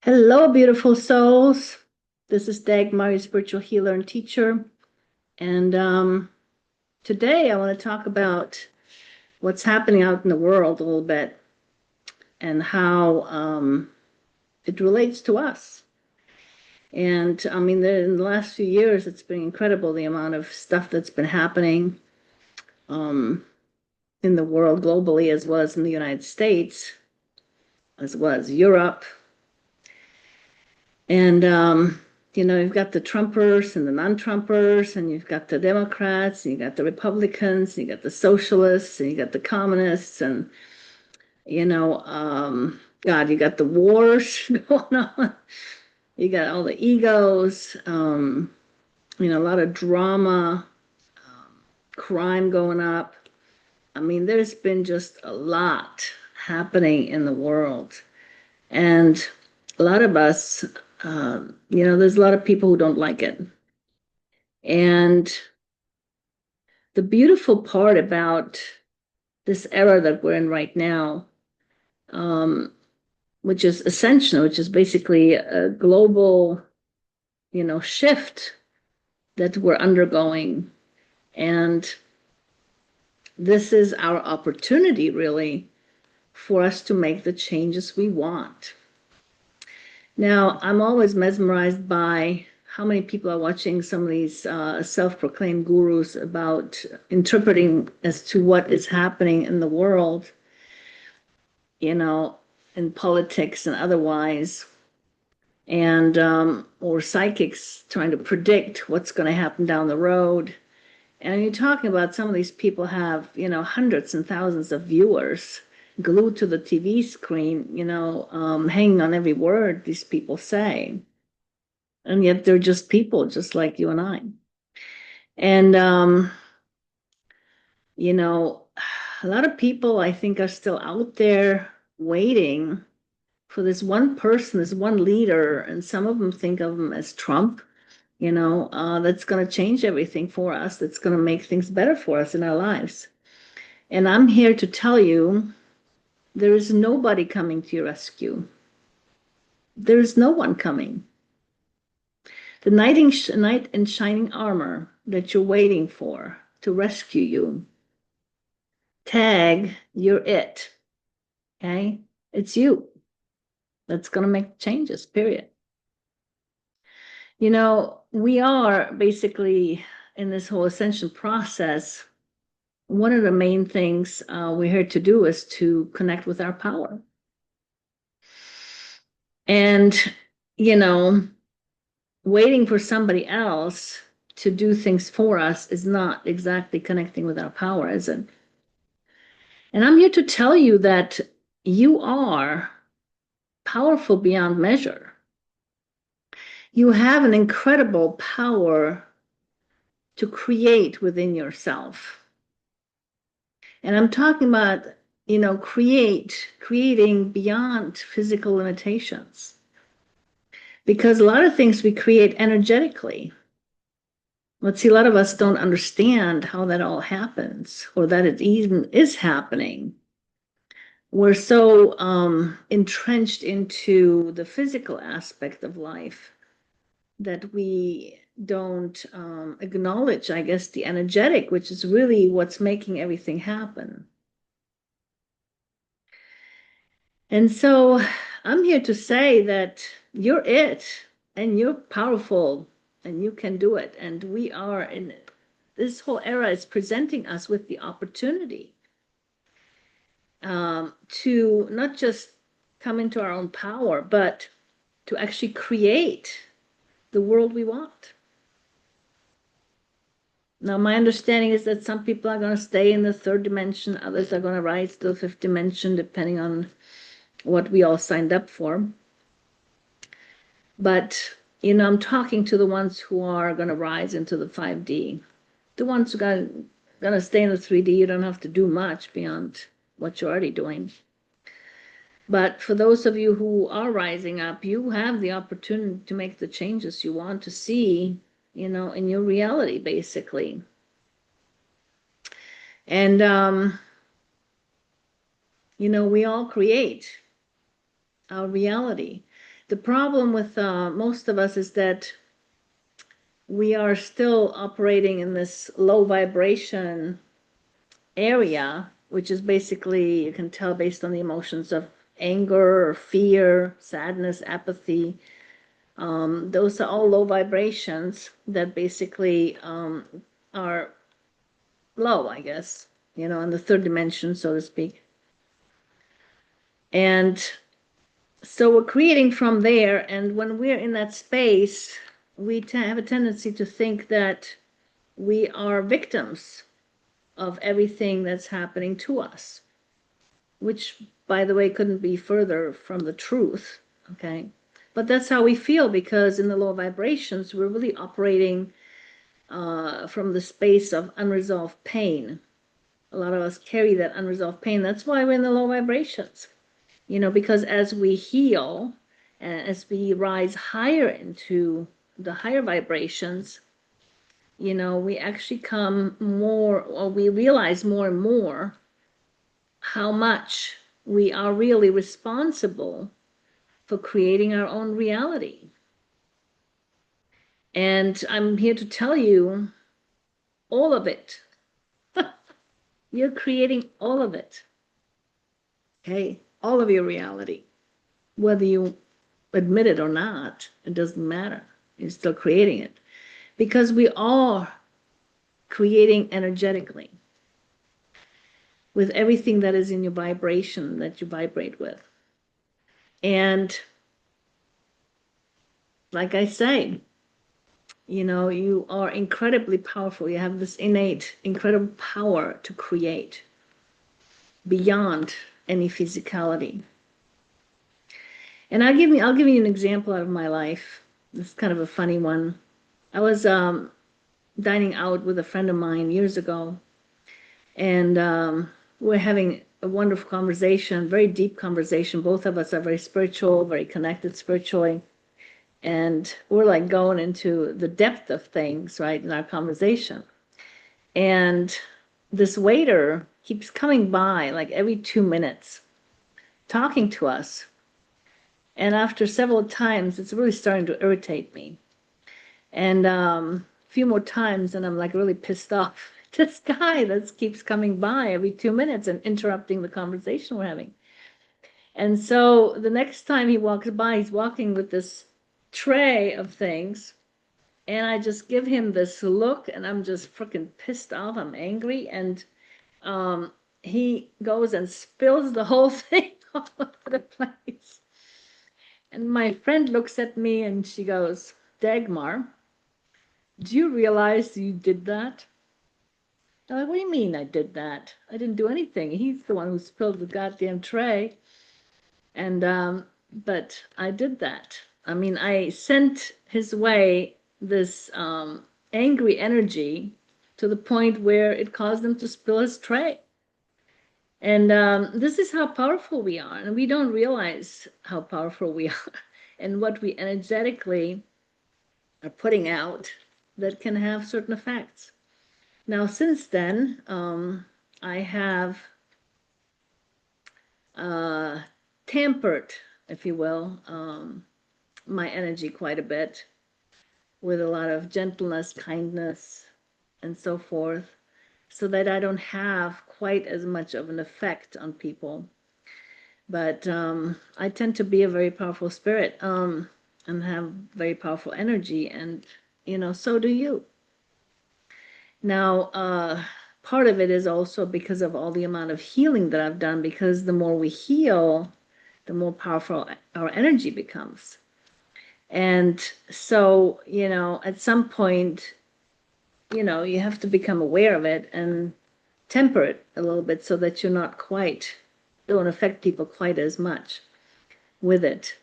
Hello, beautiful souls. This is Dagmar, your spiritual healer and teacher. And today I want to talk about what's happening out in the world a little bit and how it relates to us. And I mean, in the last few years, it's been incredible the amount of stuff that's been happening um, in the world globally, as well as in the United States, as well as Europe. And you've got the Trumpers and the non-Trumpers, and you've got the Democrats, and you got the Republicans, and you got the socialists, and you got the communists, and God, you got the wars going on. You got all the egos, a lot of drama, crime going up. I mean, there's been just a lot happening in the world. And a lot of us, there's a lot of people who don't like it. And the beautiful part about this era that we're in right now, um, which is ascension, which is basically a global, shift that we're undergoing. And this is our opportunity, really, for us to make the changes we want. Now, I'm always mesmerized by how many people are watching some of these self-proclaimed gurus about interpreting as to what is happening in the world, in politics and otherwise, and or psychics trying to predict what's going to happen down the road. And you're talking about some of these people have, hundreds and thousands of viewers glued to the TV screen, hanging on every word these people say. And yet they're just people, just like you and I. And, you know, a lot of people, I think, are still out there waiting for this one person, this one leader. And some of them think of him as Trump, that's going to change everything for us, that's going to make things better for us in our lives. And I'm here to tell you there is nobody coming to your rescue. There is no one coming. The knight in shining armor that you're waiting for to rescue you, tag, you're it. Okay? It's you that's going to make changes, period. We are basically in this whole ascension process. One of the main things we're here to do is to connect with our power. And, you know, waiting for somebody else to do things for us is not exactly connecting with our power, is it? And I'm here to tell you that you are powerful beyond measure. You have an incredible power to create within yourself. And I'm talking about, creating beyond physical limitations. Because a lot of things we create energetically. But see, a lot of us don't understand how that all happens or that it even is happening. We're so entrenched into the physical aspect of life that we don't acknowledge, I guess, the energetic, which is really what's making everything happen. And so I'm here to say that you're it and you're powerful and you can do it. And we are in this whole era is presenting us with the opportunity to not just come into our own power, but to actually create the world we want. Now, my understanding is that some people are going to stay in the third dimension, others are going to rise to the fifth dimension, depending on what we all signed up for. But, I'm talking to the ones who are going to rise into the 5D. The ones who are going to stay in the 3D, you don't have to do much beyond what you're already doing. But for those of you who are rising up, you have the opportunity to make the changes you want to see, in your reality, basically. And, we all create our reality. The problem with most of us is that we are still operating in this low vibration area, which is basically, you can tell based on the emotions of anger or fear, sadness, apathy. Those are all low vibrations that basically are low, I guess, in the third dimension, so to speak. And so we're creating from there, and when we're in that space, we have a tendency to think that we are victims of everything that's happening to us, which, by the way, couldn't be further from the truth, okay? But that's how we feel, because in the low vibrations, we're really operating from the space of unresolved pain. A lot of us carry that unresolved pain. That's why we're in the low vibrations, because as we heal and as we rise higher into the higher vibrations, we actually come more, or we realize more and more how much we are really responsible for creating our own reality. And I'm here to tell you all of it. You're creating all of it. Okay? All of your reality. Whether you admit it or not, it doesn't matter. You're still creating it. Because we are creating energetically with everything that is in your vibration that you vibrate with. And like I say, you are incredibly powerful. You have this innate, incredible power to create beyond any physicality. And I'll give you an example out of my life. This is kind of a funny one. I was dining out with a friend of mine years ago, and we're having a wonderful conversation, very deep conversation. Both of us are very spiritual, very connected spiritually. And we're like going into the depth of things, right, in our conversation. And this waiter keeps coming by like every 2 minutes, talking to us. And after several times, it's really starting to irritate me. And a few more times, and I'm like really pissed off. This guy that keeps coming by every 2 minutes and interrupting the conversation we're having. And so the next time he walks by, he's walking with this tray of things, and I just give him this look, and I'm just freaking pissed off. I'm angry, and he goes and spills the whole thing all over the place. And my friend looks at me and she goes, "Dagmar, do you realize you did that?" I'm like, "What do you mean I did that? I didn't do anything. He's the one who spilled the goddamn tray." And but I did that. I mean, I sent his way this angry energy to the point where it caused him to spill his tray. And this is how powerful we are, and we don't realize how powerful we are and what we energetically are putting out that can have certain effects. Now, since then, I have tampered, if you will, my energy quite a bit with a lot of gentleness, kindness, and so forth, so that I don't have quite as much of an effect on people. But I tend to be a very powerful spirit and have very powerful energy, and so do you. Now, part of it is also because of all the amount of healing that I've done, because the more we heal, the more powerful our energy becomes. And so, at some point, you have to become aware of it and temper it a little bit so that you're not quite, don't affect people quite as much with it.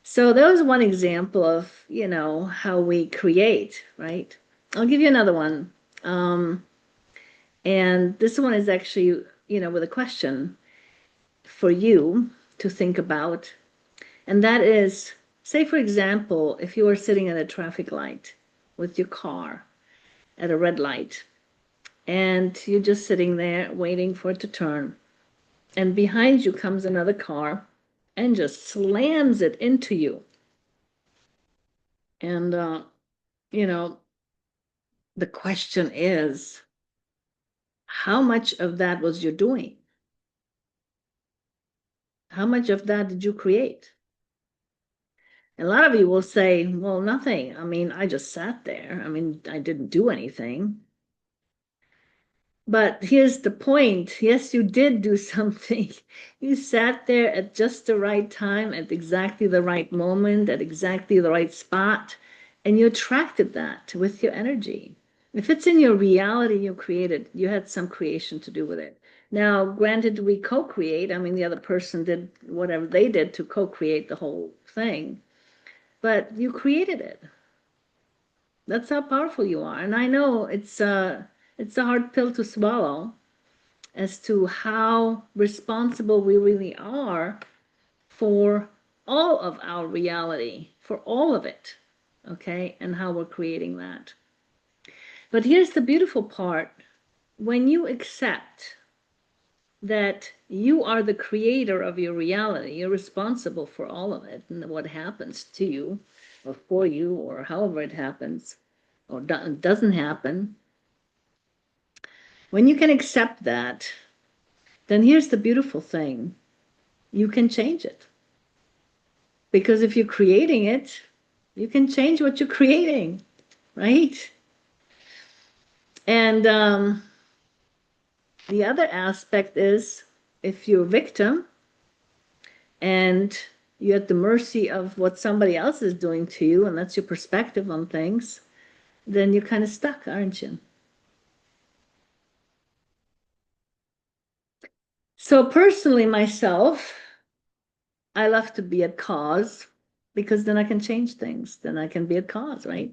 So that was one example of, how we create, right? I'll give you another one. And this one is actually, with a question for you to think about. And that is, say, for example, if you were sitting at a traffic light with your car at a red light, and you're just sitting there waiting for it to turn, and behind you comes another car, and just slams it into you. And, you know, the question is, how much of that was you doing? How much of that did you create? A lot of you will say, well, nothing. I mean, I just sat there. I mean, I didn't do anything. But here's the point. Yes, you did do something. You sat there at just the right time, at exactly the right moment, at exactly the right spot, and you attracted that with your energy. If it's in your reality you created, you had some creation to do with it. Now, granted, we co-create. I mean, the other person did whatever they did to co-create the whole thing, but you created it. That's how powerful you are. And I know it's a hard pill to swallow as to how responsible we really are for all of our reality, for all of it, okay, and how we're creating that. But here's the beautiful part. When you accept that you are the creator of your reality, you're responsible for all of it and what happens to you or for you or however it happens or doesn't happen. When you can accept that, then here's the beautiful thing. You can change it. Because if you're creating it, you can change what you're creating, right? And the other aspect is if you're a victim and you're at the mercy of what somebody else is doing to you, and that's your perspective on things, then you're kind of stuck, aren't you? So personally, myself, I love to be at cause because then I can change things. Then I can be at cause, right?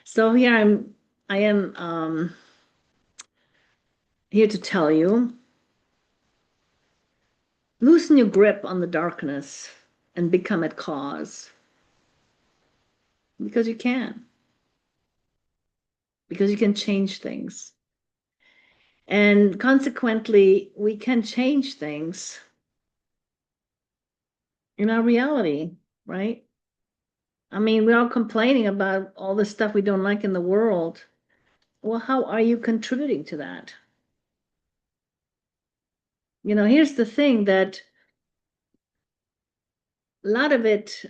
So here I am here to tell you, loosen your grip on the darkness and become at cause. Because you can. Because you can change things. And consequently, we can change things in our reality, right? I mean, we're all complaining about all the stuff we don't like in the world. Well, how are you contributing to that? You know, here's the thing that a lot of it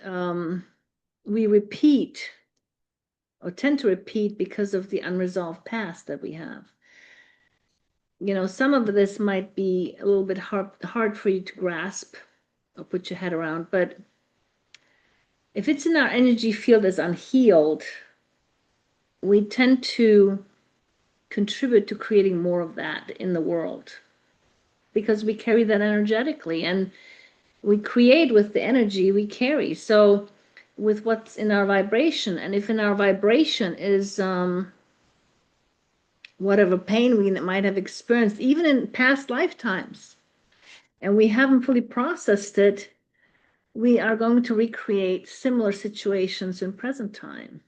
we repeat or tend to repeat because of the unresolved past that we have. You know, some of this might be a little bit hard for you to grasp or put your head around, but if it's in our energy field as unhealed, we tend to contribute to creating more of that in the world because we carry that energetically and we create with the energy we carry. So with what's in our vibration, and if in our vibration is whatever pain we might have experienced, even in past lifetimes, and we haven't fully processed it, we are going to recreate similar situations in present time.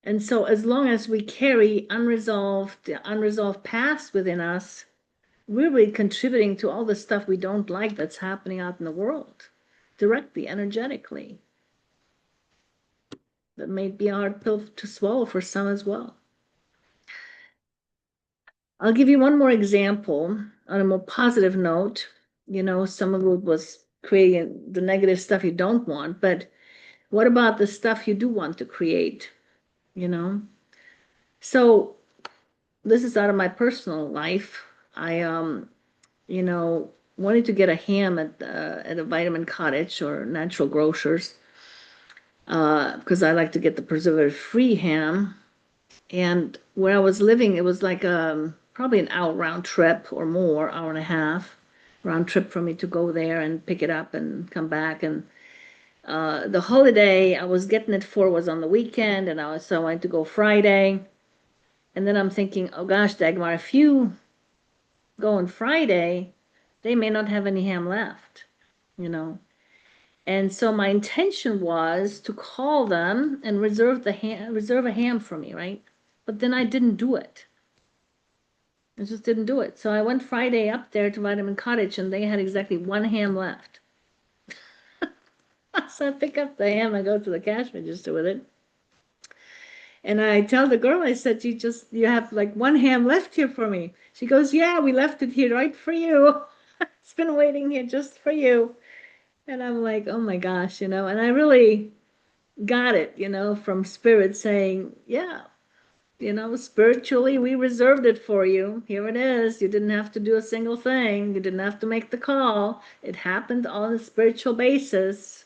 And so as long as we carry the unresolved past within us, we're really contributing to all the stuff we don't like that's happening out in the world, directly, energetically. That may be a hard pill to swallow for some as well. I'll give you one more example on a more positive note. You know, some of it was creating the negative stuff you don't want, but what about the stuff you do want to create? You know? So this is out of my personal life. I you know, wanted to get a ham at a Vitamin Cottage or Natural Grocers because I like to get the preservative-free ham. And where I was living, it was like probably an hour round trip or more, hour and a half round trip for me to go there and pick it up and come back. And the holiday I was getting it for was on the weekend, and so I wanted to go Friday. And then I'm thinking, oh gosh, Dagmar, if you go on Friday, they may not have any ham left, you know. And so my intention was to call them and reserve a ham for me, right? But then I didn't do it. I just didn't do it. So I went Friday up there to Vitamin Cottage and they had exactly one ham left. So I pick up the ham and go to the cash register with it. And I tell the girl, I said, you have like one ham left here for me. She goes, yeah, we left it here right for you. It's been waiting here just for you. And I'm like, oh my gosh, and I really got it, from spirit saying, yeah, spiritually, we reserved it for you. Here it is. You didn't have to do a single thing. You didn't have to make the call. It happened on a spiritual basis.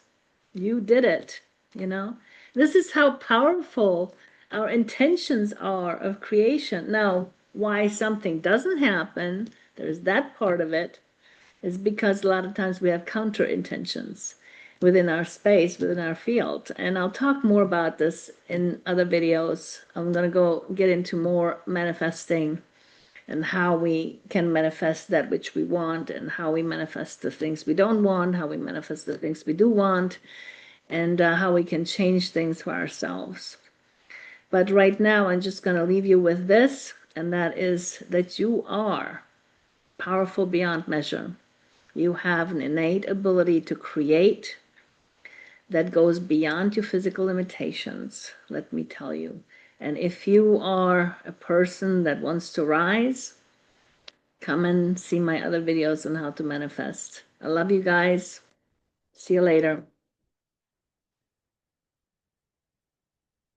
You did it, you know. This is how powerful our intentions are of creation. Now, why something doesn't happen, there's that part of it, is because a lot of times we have counter intentions within our space, within our field. And I'll talk more about this in other videos. I'm going to go get into more manifesting and how we can manifest that which we want and how we manifest the things we don't want, how we manifest the things we do want, and how we can change things for ourselves. But right now, I'm just going to leave you with this, and that is that you are powerful beyond measure. You have an innate ability to create that goes beyond your physical limitations, let me tell you. And if you are a person that wants to rise, come and see my other videos on how to manifest. I love you guys. See you later.